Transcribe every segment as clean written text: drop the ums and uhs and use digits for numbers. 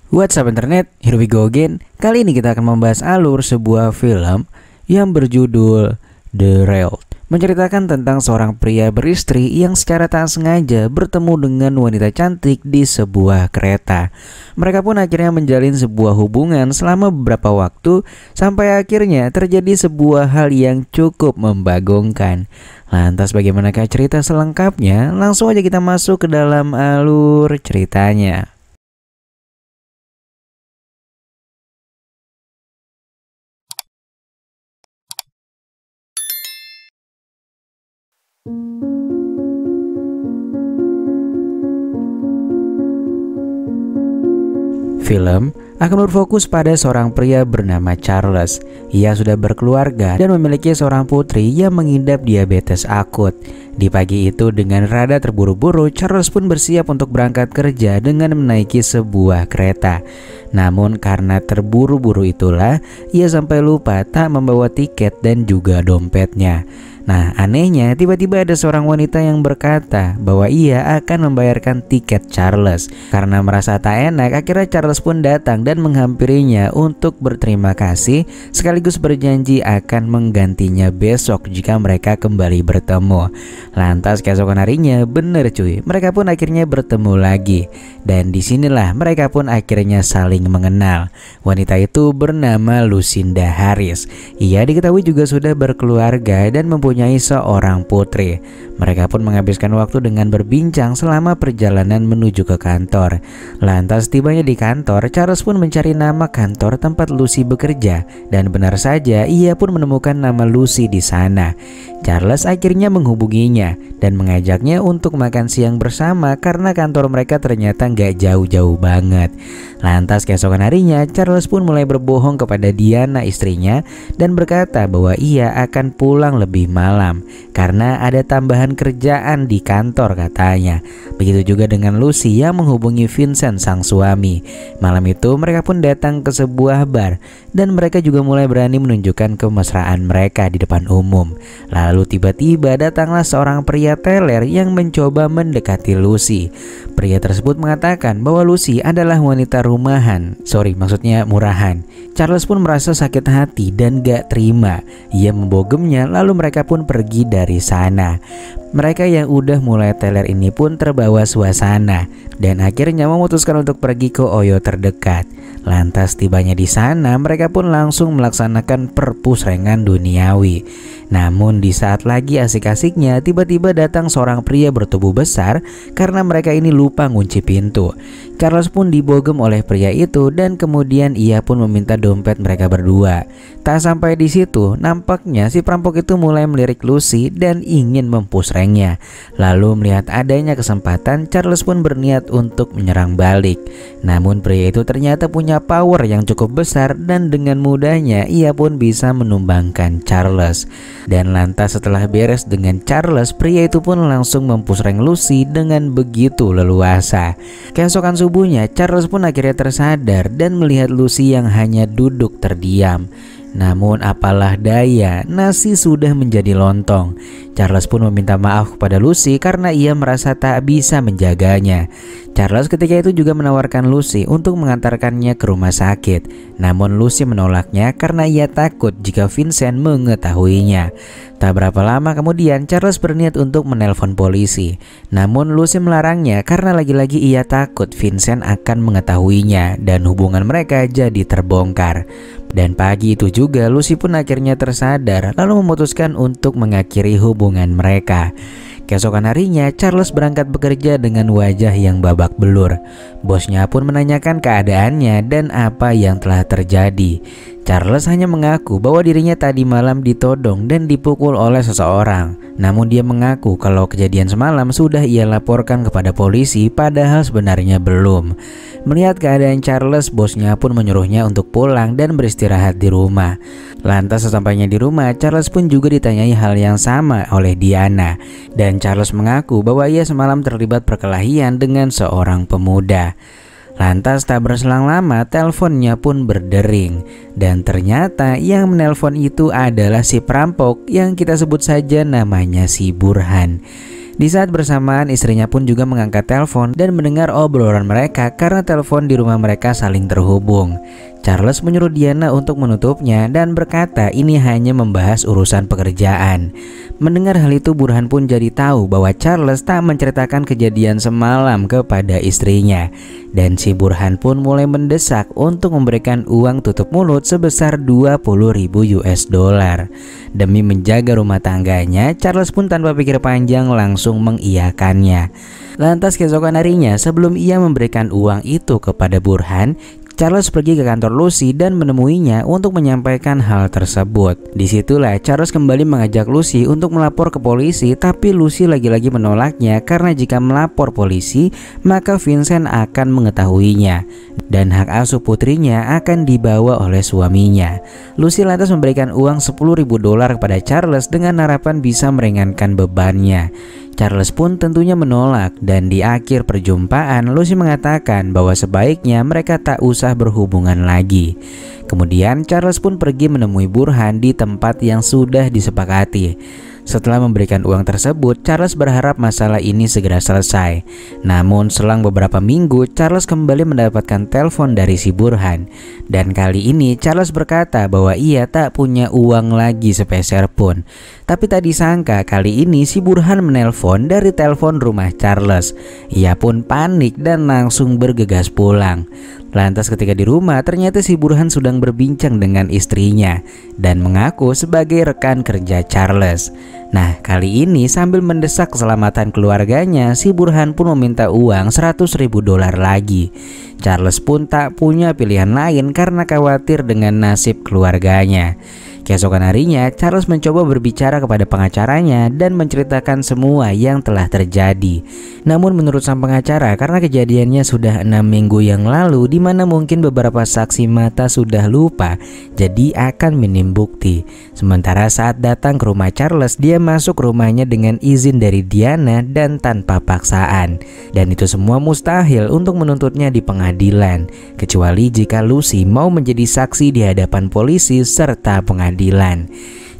What's up internet, here we go again. Kali ini kita akan membahas alur sebuah film yang berjudul The Rail. Menceritakan tentang seorang pria beristri yang secara tak sengaja bertemu dengan wanita cantik di sebuah kereta. Mereka pun akhirnya menjalin sebuah hubungan selama beberapa waktu sampai akhirnya terjadi sebuah hal yang cukup membagongkan. Lantas bagaimanakah cerita selengkapnya? Langsung aja kita masuk ke dalam alur ceritanya. Film akan berfokus pada seorang pria bernama Charles. Ia sudah berkeluarga dan memiliki seorang putri yang mengidap diabetes akut. Di pagi itu dengan rada terburu-buru, Charles pun bersiap untuk berangkat kerja dengan menaiki sebuah kereta. Namun karena terburu-buru itulah, ia sampai lupa tak membawa tiket dan juga dompetnya. Nah, anehnya tiba-tiba ada seorang wanita yang berkata bahwa ia akan membayarkan tiket Charles. Karena merasa tak enak, akhirnya Charles pun datang dan menghampirinya untuk berterima kasih sekaligus berjanji akan menggantinya besok jika mereka kembali bertemu. Lantas keesokan harinya, bener cuy, mereka pun akhirnya bertemu lagi. Dan disinilah mereka pun akhirnya saling mengenal. Wanita itu bernama Lucinda Harris. Ia diketahui juga sudah berkeluarga dan mempunyai seorang putri. Mereka pun menghabiskan waktu dengan berbincang selama perjalanan menuju ke kantor. Lantas tibanya di kantor, Charles pun mencari nama kantor tempat Lucy bekerja. Dan benar saja ia pun menemukan nama Lucy di sana. Charles akhirnya menghubunginya dan mengajaknya untuk makan siang bersama karena kantor mereka ternyata nggak jauh-jauh banget. Lantas keesokan harinya, Charles pun mulai berbohong kepada Diana istrinya dan berkata bahwa ia akan pulang lebih malam karena ada tambahan kerjaan di kantor katanya. Begitu juga dengan Lucy yang menghubungi Vincent sang suami. Malam itu mereka pun datang ke sebuah bar dan mereka juga mulai berani menunjukkan kemesraan mereka di depan umum. Lalu tiba-tiba datanglah seorang pria teler yang mencoba mendekati Lucy. Pria tersebut mengatakan bahwa Lucy adalah wanita maksudnya murahan. Charles pun merasa sakit hati dan gak terima. Ia membogemnya lalu mereka pun pergi dari sana. Mereka yang udah mulai teler ini pun terbawa suasana dan akhirnya memutuskan untuk pergi ke Oyo terdekat. Lantas tibanya di sana, mereka pun langsung melaksanakan perpusrengan duniawi. Namun di saat lagi asik-asiknya, tiba-tiba datang seorang pria bertubuh besar karena mereka ini lupa ngunci pintu. Charles pun dibogem oleh pria itu dan kemudian ia pun meminta dompet mereka berdua. Tak sampai di situ, nampaknya si perampok itu mulai melirik Lucy dan ingin mempusrengnya. Lalu melihat adanya kesempatan, Charles pun berniat untuk menyerang balik. Namun pria itu ternyata punya power yang cukup besar dan dengan mudahnya ia pun bisa menumbangkan Charles. Dan lantas setelah beres dengan Charles, pria itu pun langsung mempusreng Lucy dengan begitu leluasa. Keesokan subuhnya, Charles pun akhirnya tersadar dan melihat Lucy yang hanya duduk terdiam. Namun apalah daya, nasi sudah menjadi lontong. Charles pun meminta maaf kepada Lucy karena ia merasa tak bisa menjaganya. Charles ketika itu juga menawarkan Lucy untuk mengantarkannya ke rumah sakit. Namun Lucy menolaknya karena ia takut jika Vincent mengetahuinya. Tak berapa lama kemudian Charles berniat untuk menelpon polisi. Namun Lucy melarangnya karena lagi-lagi ia takut Vincent akan mengetahuinya dan hubungan mereka jadi terbongkar. Dan pagi itu juga Lucy pun akhirnya tersadar lalu memutuskan untuk mengakhiri hubungan mereka. Keesokan harinya Charles berangkat bekerja dengan wajah yang babak belur. Bosnya pun menanyakan keadaannya dan apa yang telah terjadi. Charles hanya mengaku bahwa dirinya tadi malam ditodong dan dipukul oleh seseorang. Namun dia mengaku kalau kejadian semalam sudah ia laporkan kepada polisi padahal sebenarnya belum. Melihat keadaan Charles, bosnya pun menyuruhnya untuk pulang dan beristirahat di rumah. Lantas sesampainya di rumah, Charles pun juga ditanyai hal yang sama oleh Diana. Dan Charles mengaku bahwa ia semalam terlibat perkelahian dengan seorang pemuda. Lantas tak berselang lama teleponnya pun berdering. Dan ternyata yang menelpon itu adalah si perampok yang kita sebut saja namanya si Burhan. Di saat bersamaan istrinya pun juga mengangkat telepon dan mendengar obrolan mereka karena telepon di rumah mereka saling terhubung. Charles menyuruh Diana untuk menutupnya dan berkata ini hanya membahas urusan pekerjaan. Mendengar hal itu, Burhan pun jadi tahu bahwa Charles tak menceritakan kejadian semalam kepada istrinya. Dan si Burhan pun mulai mendesak untuk memberikan uang tutup mulut sebesar 20.000 US dollar. Demi menjaga rumah tangganya, Charles pun tanpa pikir panjang langsung mengiyakannya. Lantas keesokan harinya, sebelum ia memberikan uang itu kepada Burhan, Charles pergi ke kantor Lucy dan menemuinya untuk menyampaikan hal tersebut. Disitulah Charles kembali mengajak Lucy untuk melapor ke polisi, tapi Lucy lagi-lagi menolaknya karena jika melapor polisi maka Vincent akan mengetahuinya dan hak asuh putrinya akan dibawa oleh suaminya. Lucy lantas memberikan uang 10.000 dolar kepada Charles dengan harapan bisa meringankan bebannya. Charles pun tentunya menolak dan di akhir perjumpaan Lucy mengatakan bahwa sebaiknya mereka tak usah berhubungan lagi. Kemudian Charles pun pergi menemui Burhan di tempat yang sudah disepakati. Setelah memberikan uang tersebut, Charles berharap masalah ini segera selesai. Namun selang beberapa minggu, Charles kembali mendapatkan telepon dari si Burhan. Dan kali ini Charles berkata bahwa ia tak punya uang lagi sepeser pun. Tapi tak disangka kali ini si Burhan menelpon dari telepon rumah Charles. Ia pun panik dan langsung bergegas pulang. Lantas ketika di rumah ternyata si Burhan sedang berbincang dengan istrinya dan mengaku sebagai rekan kerja Charles. Nah, kali ini sambil mendesak keselamatan keluarganya, si Burhan pun meminta uang 100.000 dolar lagi. Charles pun tak punya pilihan lain karena khawatir dengan nasib keluarganya. Keesokan harinya, Charles mencoba berbicara kepada pengacaranya dan menceritakan semua yang telah terjadi. Namun menurut sang pengacara, karena kejadiannya sudah 6 minggu yang lalu, di mana mungkin beberapa saksi mata sudah lupa, jadi akan minim bukti. Sementara saat datang ke rumah Charles, dia masuk rumahnya dengan izin dari Diana dan tanpa paksaan. Dan itu semua mustahil untuk menuntutnya di pengadilan, kecuali jika Lucy mau menjadi saksi di hadapan polisi serta pengadilan.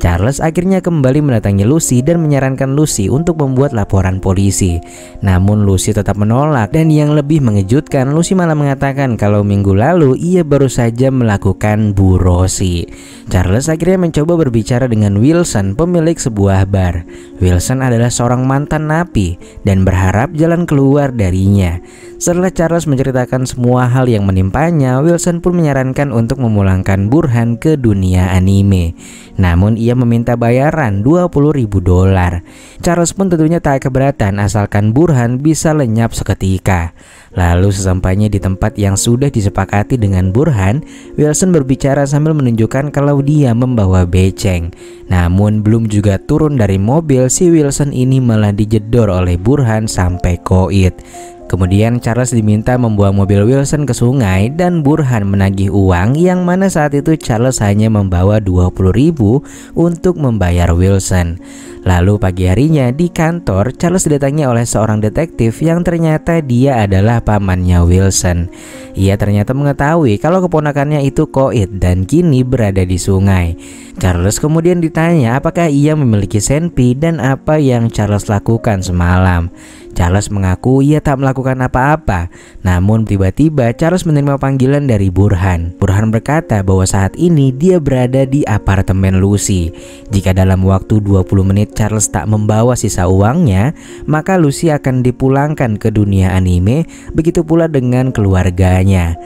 Charles akhirnya kembali mendatangi Lucy dan menyarankan Lucy untuk membuat laporan polisi. Namun Lucy tetap menolak dan yang lebih mengejutkan, Lucy malah mengatakan kalau minggu lalu ia baru saja melakukan burosi. Charles akhirnya mencoba berbicara dengan Wilson, pemilik sebuah bar. Wilson adalah seorang mantan napi dan berharap jalan keluar darinya. Setelah Charles menceritakan semua hal yang menimpanya, Wilson pun menyarankan untuk memulangkan Burhan ke dunia anime. Namun ia meminta bayaran 20.000 dolar. Charles pun tentunya tak keberatan asalkan Burhan bisa lenyap seketika. Lalu sesampainya di tempat yang sudah disepakati dengan Burhan, Wilson berbicara sambil menunjukkan kalau dia membawa beceng. Namun belum juga turun dari mobil, si Wilson ini malah dijedor oleh Burhan sampai koit. Kemudian Charles diminta membuang mobil Wilson ke sungai dan Burhan menagih uang yang mana saat itu Charles hanya membawa 20.000 untuk membayar Wilson. Lalu pagi harinya di kantor, Charles didatangi oleh seorang detektif yang ternyata dia adalah pamannya Wilson. Ia ternyata mengetahui kalau keponakannya itu koit dan kini berada di sungai. Charles kemudian ditanya apakah ia memiliki senpi dan apa yang Charles lakukan semalam. Charles mengaku ia tak melakukan apa-apa. Namun tiba-tiba Charles menerima panggilan dari Burhan. Burhan berkata bahwa saat ini dia berada di apartemen Lucy. Jika dalam waktu 20 menit Charles tak membawa sisa uangnya, maka Lucy akan dipulangkan ke dunia anime, begitu pula dengan keluarganya.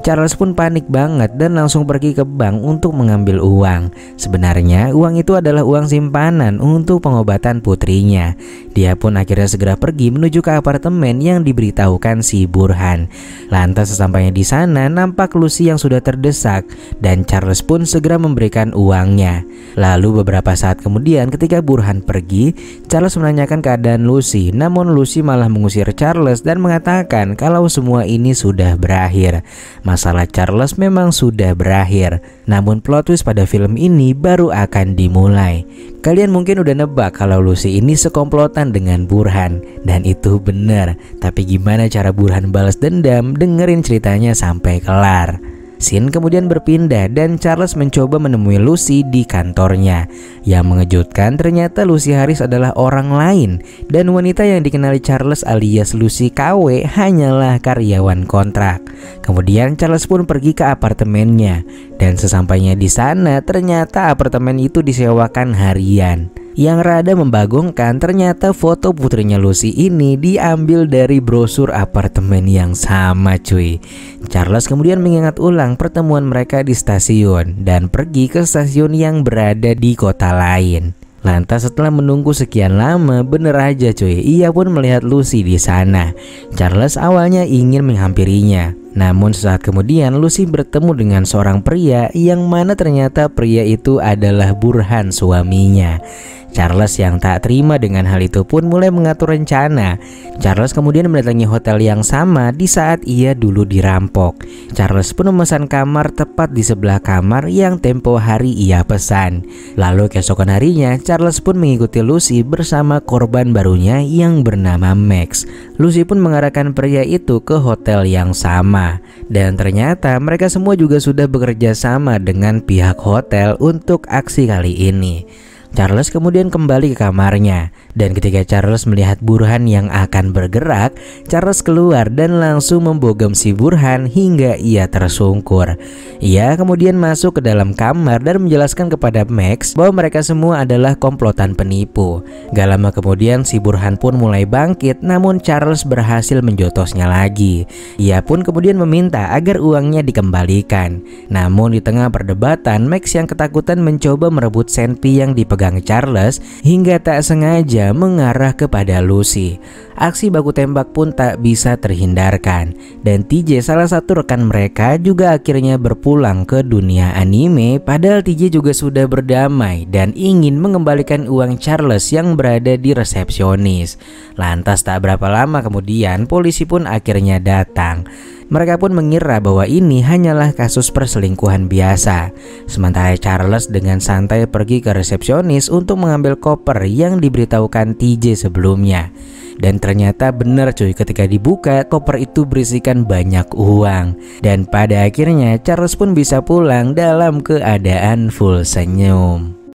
Charles pun panik banget dan langsung pergi ke bank untuk mengambil uang. Sebenarnya uang itu adalah uang simpanan untuk pengobatan putrinya. Dia pun akhirnya segera pergi menuju ke apartemen yang diberitahukan si Burhan. Lantas sesampainya di sana nampak Lucy yang sudah terdesak dan Charles pun segera memberikan uangnya. Lalu beberapa saat kemudian ketika Burhan pergi, Charles menanyakan keadaan Lucy. Namun Lucy malah mengusir Charles dan mengatakan kalau semua ini sudah berakhir. Masalah Charles memang sudah berakhir. Namun plot twist pada film ini baru akan dimulai. Kalian mungkin udah nebak kalau Lucy ini sekomplotan dengan Burhan. Dan itu benar. Tapi gimana cara Burhan balas dendam? Dengerin ceritanya sampai kelar. Scene kemudian berpindah dan Charles mencoba menemui Lucy di kantornya. Yang mengejutkan, ternyata Lucy Harris adalah orang lain dan wanita yang dikenali Charles alias Lucy KW hanyalah karyawan kontrak. Kemudian Charles pun pergi ke apartemennya dan sesampainya di sana ternyata apartemen itu disewakan harian. Yang rada membagongkan, ternyata foto putrinya Lucy ini diambil dari brosur apartemen yang sama cuy. Charles kemudian mengingat ulang pertemuan mereka di stasiun dan pergi ke stasiun yang berada di kota lain. Lantas setelah menunggu sekian lama, bener aja cuy, ia pun melihat Lucy di sana. Charles awalnya ingin menghampirinya, namun sesaat kemudian Lucy bertemu dengan seorang pria yang mana ternyata pria itu adalah Burhan, suaminya. Charles yang tak terima dengan hal itu pun mulai mengatur rencana. Charles kemudian mendatangi hotel yang sama di saat ia dulu dirampok. Charles pun memesan kamar tepat di sebelah kamar yang tempo hari ia pesan. Lalu keesokan harinya Charles pun mengikuti Lucy bersama korban barunya yang bernama Max. Lucy pun mengarahkan pria itu ke hotel yang sama. Dan ternyata mereka semua juga sudah bekerja sama dengan pihak hotel untuk aksi kali ini. Charles kemudian kembali ke kamarnya dan ketika Charles melihat Burhan yang akan bergerak, Charles keluar dan langsung membogam si Burhan hingga ia tersungkur. Ia kemudian masuk ke dalam kamar dan menjelaskan kepada Max bahwa mereka semua adalah komplotan penipu. Gak lama kemudian si Burhan pun mulai bangkit, namun Charles berhasil menjotosnya lagi. Ia pun kemudian meminta agar uangnya dikembalikan. Namun di tengah perdebatan, Max yang ketakutan mencoba merebut senpi yang dipegang Charles hingga tak sengaja mengarah kepada Lucy. Aksi baku tembak pun tak bisa terhindarkan dan TJ, salah satu rekan mereka, juga akhirnya berpulang ke dunia anime padahal TJ juga sudah berdamai dan ingin mengembalikan uang Charles yang berada di resepsionis. Lantas tak berapa lama kemudian polisi pun akhirnya datang. Mereka pun mengira bahwa ini hanyalah kasus perselingkuhan biasa. Sementara Charles dengan santai pergi ke resepsionis untuk mengambil koper yang diberitahukan TJ sebelumnya. Dan ternyata benar cuy, ketika dibuka koper itu berisikan banyak uang. Dan pada akhirnya Charles pun bisa pulang dalam keadaan full senyum.